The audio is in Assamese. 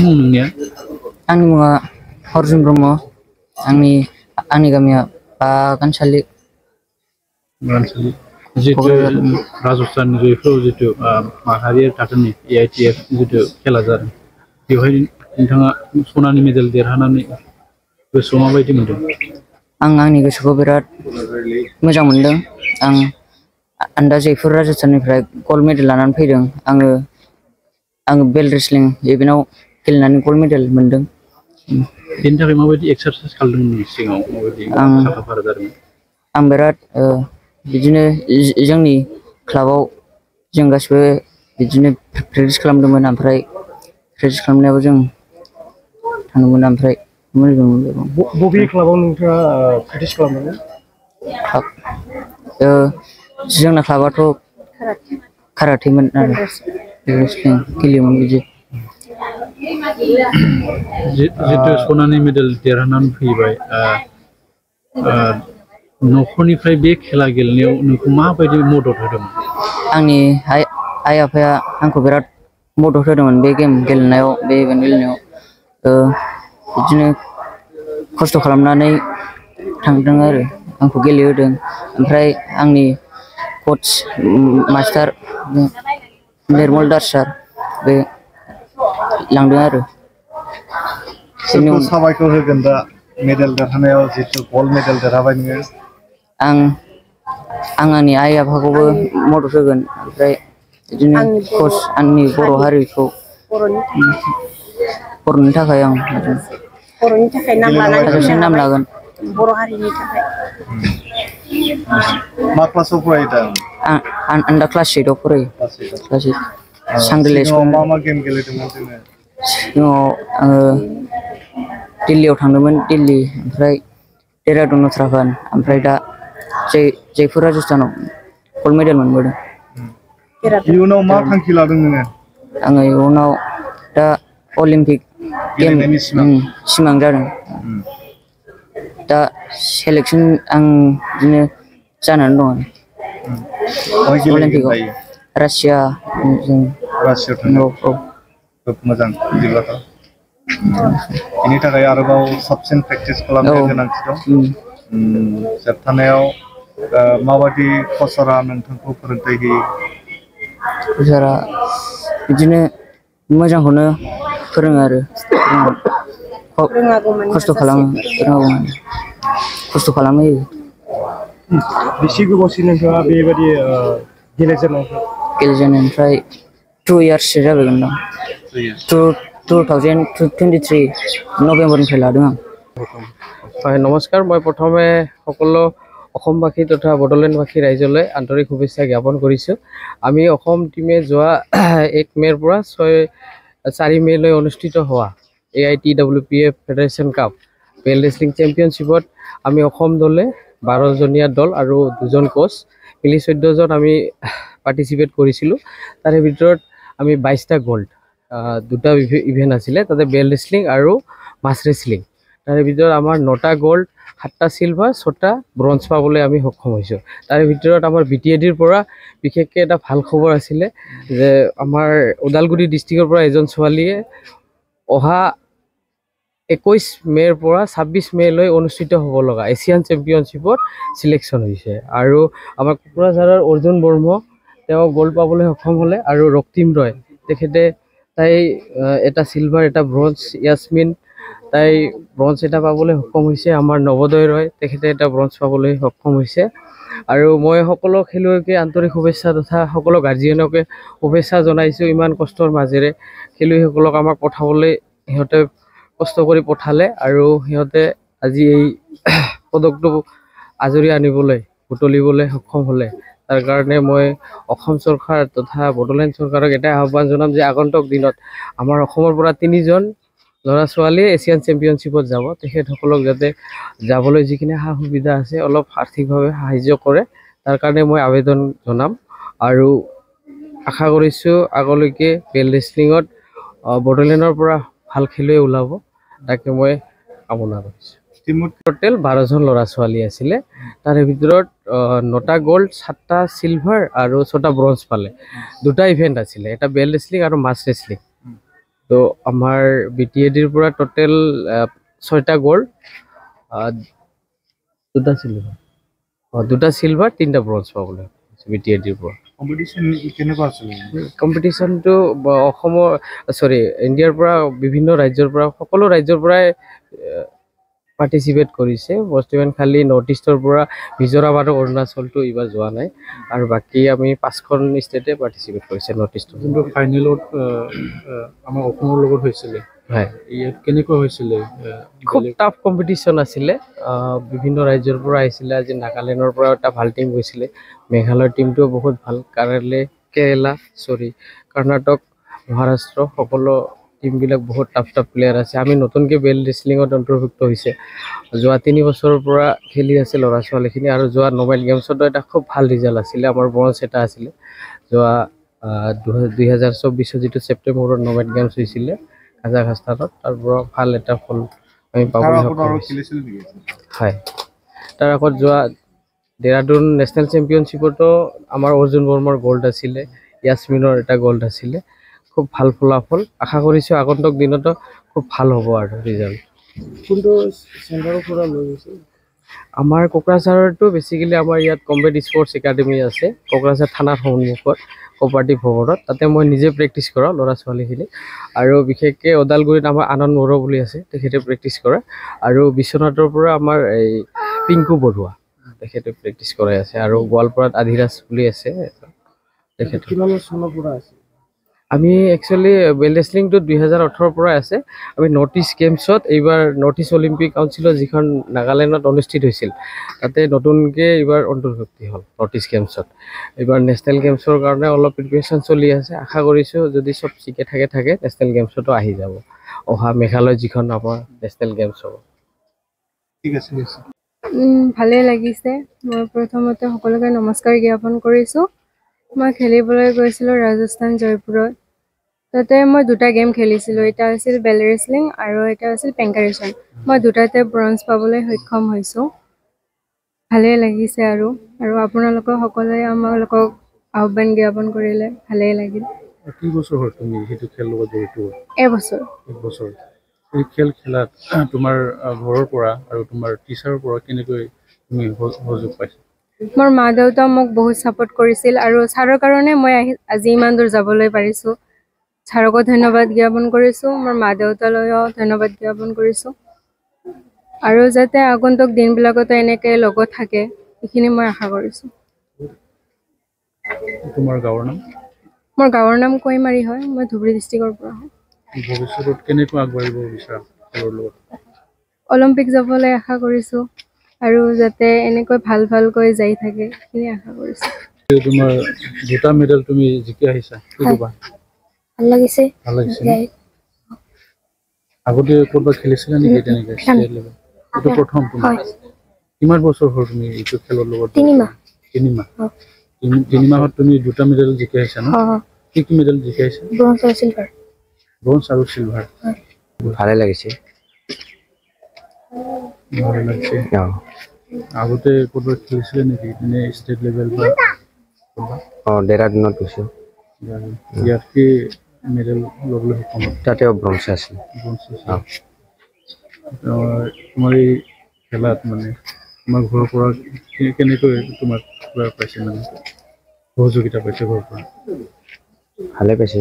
मुं नोंनिया आंनि मुङा अर्जुन ब्रह्म आंनि गामिया बागानसालि जितु राजस्थान जयपुर जितु माहारियारि थाखोनि AITF जितु खेला जादों बेवहाय नोंथाङा सनानि मेडेल देरहानानै गोसोआव माबायदि मोनदों? आं आंनि गोसोखौ बिराद मोजां मोनदों। आं दा जयपुर राजस्थाननिफ्राय गल्ड मेडेल लानानै फैदों। आङो बेल्ट रेसलिं इभेन्टआव गेलेनानै गल्ड मेडेल मोनदों। बेनि थाखाय माबायदि एक्सारसाइज खालामदोंमोन सिगाङाव माबायदि साखा-फारा जादोंमोन? आं बिराद बिदिनो जोंनि क्लाबाव जों गासिबो बिदिनो प्रेक्टिस खालामदोंमोन। ओमफ्राय प्रेक्टिस खालामनायाव जों थांदोंमोन। ओमफ्राय बबे क्लाबाव नोंथाङा प्रेक्टिस खालामदोंमोन? जोंना क्लाबाथ' काराटेमोन आरो रेसलिं गेलेयोमोन बिदि। जितु सनानि मेडेल देरहानानै फैबाय न'खरनिफ्राय बे खेला गेलेनायाव नोंखौ माबायदि मदद होदोंमोन? आंनि आइ आफाया आंखौ बिराद मदद होदोंमोन बे गेम गेलेनायाव, बे इभेन्ट गेलेनायाव। बिदिनो खस्थ' खालामनानै थांदों आरो आंखौ गेलेहोदों। ओमफ्राय आंनि कच मास्टार निर्मल दास सार बे लांदों आरो। सोरखौ साबायखर होगोन दा मेडेल देरहानायाव जितु गल्ड मेडेल देरहाबाय नोङो? आं आंनि आइ आफाखौबो मदद होगोन। ओमफ्राय बिदिनो कच आंनि बर' हारिखौ बर'नि थाखाय आं नाम लागोन बर' हारिनि थाखाय। मा क्लासाव फरायो दा? आं दा क्लास 8आव फरायो। Class 8 Shangrila school. मा गेम गेलेदोंमोन जोङो? सिगाङाव आङो दिल्लीयाव थांदोंमोन, दिल्ली, ओमफ्राय देहरादुन उत्तराखन्ड, ओमफ्राय दा जयपुर राजस्थानाव गल्ड मेडेल मोनबोदों। इयुनाव मा थांखि लादों नोङो? आङो इयुनाव दा अलिम्पिक गेम सिमां जादों। दा सेलेक्सन आं बिदिनो जानानै दं। अलिम्पिकआव रासिया थांगोन। खोब मोजां बिदिब्लाथ'। बेनि थाखाय आरोबाव साबसिन प्रेक्टिस खालामनो गोनांथि दं। जोबथानायाव माबायदि कचारा नोंथांखौ फोरोंथाय होयो? कचारा बिदिनो मोजांखौनो फोरोङो आरो खस्थ' खालामहोयो। बेसे गोबावसिम नोंथाङा बेबायदि गेलेजेननायनिफ्राय 2 इयार्ससो जाबायगोनदां। 2023 नभेम्बरनिफ्राय लादों आं। হয়, নমস্কাৰ। মই প্ৰথমে সকলো অসমবাসী তথা বড়োলেণ্ডবাসী ৰাইজলৈ আন্তৰিক শুভেচ্ছা জ্ঞাপন কৰিছোঁ। আমি অসম টীমে যোৱা 1 মে'ৰ পৰা 4 মে'লৈ অনুষ্ঠিত হোৱা AITWPF federation cup belt wrestling চেম্পিয়নশ্বিপত আমি অসম দলে 12জনীয়া দল আৰু 2জন কোচ মিলি 14জন আমি পাৰ্টিচিপেট কৰিছিলোঁ। তাৰে ভিতৰত আমি 22টা গ'ল্ড, 2টা ইভেণ্ট আছিলে, তাতে বেল্ট ৰেচলিং আৰু মাছ ৰেচলিং। তাৰে ভিতৰত আমাৰ 9টা গ'ল্ড, 7টা চিলভাৰ, 6টা ব্ৰঞ্জ পাবলৈ আমি সক্ষম হৈছোঁ। তাৰে ভিতৰত আমাৰ BTADৰ পৰা বিশেষকৈ এটা ভাল খবৰ আছিলে যে আমাৰ ওদালগুৰি ডিষ্ট্ৰিক্টৰ পৰা এজন ছোৱালীয়ে অহা 21 মে'ৰ পৰা 26 মে'লৈ অনুষ্ঠিত হ'ব লগা এছিয়ান চেম্পিয়নশ্বিপত চিলেকশ্যন হৈছে। আৰু আমাৰ কোকৰাঝাৰৰ অৰ্জুন বৰ্ম তেওঁ গ'ল্ড পাবলৈ সক্ষম হ'লে। আৰু ৰক্তিম ৰয় তাই এটা চিলভাৰ, এটা ব্ৰঞ্জ, ইয়াছমিন তাই ব্ৰঞ্জ এটা পাবলৈ সক্ষম হৈছে। আমাৰ নৱোদয় ৰয় তেখেতে এটা ব্ৰঞ্জ পাবলৈ সক্ষম হৈছে। আৰু মই সকলো খেলুৱৈকে আন্তৰিক শুভেচ্ছা তথা সকলো গাৰ্জিয়ানকে শুভেচ্ছা জনাইছোঁ। ইমান কষ্টৰ মাজেৰে খেলুৱৈসকলক আমাক পঠাবলৈ সিহঁতে কষ্ট কৰি পঠালে আৰু সিহঁতে আজি এই পদকটো আজৰি আনিবলৈ বুটলিবলৈ সক্ষম হ'লে। তাৰ কাৰণে মই অসম চৰকাৰ তথা বড়োলেণ্ড চৰকাৰক এটাই আহ্বান জনাম যে আগন্তুক দিনত আমাৰ অসমৰ পৰা 3জন ল'ৰা ছোৱালীয়ে এছিয়ান চেম্পিয়নশ্বিপত যাব। তেখেতসকলক যাতে যাবলৈ যিখিনি সা সুবিধা আছে অলপ আৰ্থিকভাৱে সাহাৰ্য কৰে, তাৰ কাৰণে মই আবেদন জনাম। আৰু আশা কৰিছোঁ আগলৈকে বেল্ট ৰেচলিঙত বড়োলেণ্ডৰ পৰা ভাল খেলুৱৈ ওলাব, তাকে মই কামনা কৰিছোঁ। টোটেল 12জন ল'ৰা ছোৱালী আছিলে। তাৰে ভিতৰত 9টা গ'ল্ড, 7টা চিলভাৰ আৰু 6টা ব্ৰঞ্জ পালে। 2টা ইভেণ্ট আছিলে, এটা বেল্ট ৰেচলিং আৰু মাছ ৰেচলিং। তো আমাৰ BTADৰ পৰা টোটেল 6টা গ'ল্ড, 2টা চিলভাৰ, 2টা চিলভাৰ 3টা ব্ৰঞ্জ পাবলৈ BTADৰ পৰা। কম্পিটিশ্যন কেনেকুৱা আছিল? কম্পিটিশ্যনটো অসমৰ ইণ্ডিয়াৰ পৰা বিভিন্ন ৰাজ্যৰ পৰা সকলো ৰাজ্যৰ পৰাই পাৰ্টিচিপেট কৰিছে। বৰ্তমান খালি নৰ্থ ইষ্টৰ পৰা মিজোৰাম আৰু অৰুণাচলটো এইবাৰ যোৱা নাই, আৰু বাকী আমি 5খন ষ্টেটে পাৰ্টিচিপেট কৰিছে নৰ্থ ইষ্টৰ। যোনটো ফাইনেলত আমাৰ অসমৰ লগত হৈছিলে, হয়, ইয়াত কেনেকুৱা হৈছিলে? খুব টাফ কম্পিটিশ্যন আছিলে। বিভিন্ন ৰাজ্যৰ পৰা আহিছিলে। আজি নাগালেণ্ডৰ পৰা এটা ভাল টিম গৈছিলে, মেঘালয়ৰ টিমটোও বহুত ভাল, কৰ্ণাটক, মহাৰাষ্ট্ৰ সকলো টিমবিলাক বহুত টাফ প্লেয়াৰ আছে। আমি নতুনকৈ বেল্ট ৰেচলিঙত অন্তৰ্ভুক্ত হৈছে। যোৱা 3 বছৰৰ পৰা খেলি আছে ল'ৰা ছোৱালীখিনি, আৰু যোৱা নবেল গেমছতো এটা খুব ভাল ৰিজাল্ট আছিলে। আমাৰ ব্ৰঞ্জ এটা আছিলে যোৱা 2024 যিটো ছেপ্টেম্বৰত নবেল গেমছ হৈছিলে কাজাখাস্তানত, তাৰ পৰা ভাল এটা ফল আমি পাবলৈ সক্ষম হৈছোঁ। হয়, তাৰ আগত যোৱা দেৰাদুন নেশ্যনেল চেম্পিয়নশ্বিপতো আমাৰ অৰ্জুন বৰ্মাৰ গ'ল্ড আছিলে, য়াছমিনৰ এটা গ'ল্ড আছিলে। খুব ভাল ফলাফল, আশা কৰিছোঁ আগন্তুক দিনতো খুব ভাল হ'ব আৰু ৰিজাল্ট। কোনটো চেণ্টাৰৰ পৰা লৈ গৈছে? আমাৰ কোকৰাঝাৰতো বেছিকেলি আমাৰ ইয়াত কম্বেট স্পৰ্টছ একাডেমি আছে, কোকৰাঝাৰ থানাৰ সন্মুখত কোঅপাৰেটিভ ভৱনত। তাতে মই নিজে প্ৰেক্টিছ কৰাওঁ ল'ৰা ছোৱালীখিনি, আৰু বিশেষকৈ ওদালগুৰিত আমাৰ আনন্দ বড়ো বুলি আছে, তেখেতে প্ৰেক্টিছ কৰে, আৰু বিশ্বনাথৰ পৰা আমাৰ এই পিংকু বৰুৱা তেখেতে প্ৰেক্টিছ কৰাই আছে, আৰু গোৱালপাৰাত আধিৰাজ বুলি আছে তেখেতে। কিমান চনৰ পৰা আছে? আমি একচুৱেলি বেল্ট ৰেচলিংটো 2018 পৰাই আছে। আমি নৰ্থ ইষ্ট গেমছত এইবাৰ নৰ্থ ইষ্ট অলিম্পিক কাউন্সিলৰ যিখন নাগালেণ্ডত অনুষ্ঠিত হৈছিল, তাতে নতুনকৈ এইবাৰ অন্তৰ্ভুক্তি হ'ল নৰ্থ ইষ্ট গেমছত। এইবাৰ নেশ্যনেল গেমছৰ কাৰণে অলপ প্ৰিপেৰেশ্যন চলি আছে। আশা কৰিছোঁ যদি চব ঠিকে থাকে নেশ্যনেল গেমছতো আহি যাব, অহা মেঘালয় যিখন আমাৰ নেশ্যনেল গেমছ হ'ব। ঠিক আছে। ভালেই লাগিছে। মই প্ৰথমতে সকলোকে নমস্কাৰ জ্ঞাপন কৰিছোঁ। মই খেলিবলৈ গৈছিলোঁ ৰাজস্থান জয়পুৰত। তাতে মই 2টা গেম খেলিছিলোঁ, এটা আছিল বেল্ট ৰেচলিং আৰু এটা আছিল পেংকাৰিছন। মই 2টাতে ব্ৰঞ্জ পাবলৈ সক্ষম হৈছোঁ। ভালেই লাগিছে, আৰু আপোনালোকক সকলোৱে আমালোকক আহ্বান জ্ঞাপন কৰিলে ভালেই লাগিল। কি বছৰ হ'ল তুমি সেইটো খেলৰ লগত জড়িত? এবছৰ। এই খেল খেলাত তোমাৰ ঘৰৰ পৰা আৰু তোমাৰ টিচাৰৰ পৰা কেনেকৈ তুমি সহযোগ পাইছা? মোৰ মা দেউতা মোক বহুত ছাপোৰ্ট কৰিছিল, আৰু ছাৰৰ কাৰণে মই আজি ইমান দূৰ যাবলৈ পাৰিছোঁ। ছাৰকো ধন্যবাদ জ্ঞাপন কৰিছোঁ, মোৰ মা দেউতালৈও ধন্যবাদ জ্ঞাপন কৰিছোঁ, আৰু যাতে আগন্তুক দিনবিলাকতো এনেকৈ লগত থাকে এইখিনি মই আশা কৰিছোঁ। তোমাৰ গাঁৱৰ নাম? মোৰ গাঁৱৰ নাম কৈমাৰী হয়, মই ধুবুৰী ডিষ্ট্ৰিক্টৰ পৰা হয়। ভৱিষ্যতত কেনেকৈ আগবাঢ়িব বিচাৰা খেলৰ লগত? অলিম্পিক যাবলৈ আশা কৰিছোঁ, আৰু যাতে এনেকৈ ভালকৈ যাই থাকে সেইখিনি আশা কৰিছোঁ। তোমাৰ 2টা মেডেল তুমি জিকি আহিছা, কি ক'বা? ভাল লাগিছে। আগতে ক'ৰবাত খেলিছিলা নেকি তেনেকৈ ষ্টেট লেভেল? এইটো প্ৰথম তোমাৰ? কিমান বছৰ হ'ল তুমি এইটো খেলৰ লগত? 3 মাহ। 3 মাহত তুমি 2টা মেডেল জিকি আহিছা ন? কি মেডেল জিকি আহিছা? ব্ৰঞ্জ আৰু চিলভাৰ। ভালে লাগিছে। আগতে ক'ৰবাত খেলিছিলে নেকি এনে ষ্টেট লেভেল বা? দেৰাদুনত গৈছোঁ। ইয়াত কি মেডেল ল'বলৈ সক্ষম? তাতেও ব্ৰঞ্জ আছিল। তোমাৰ এই খেলাত মানে তোমাৰ ঘৰৰ পৰা কেনেকৈ তোমাক পাইছে, মানে সহযোগিতা পাইছে ঘৰৰ পৰা? ভালে পাইছে।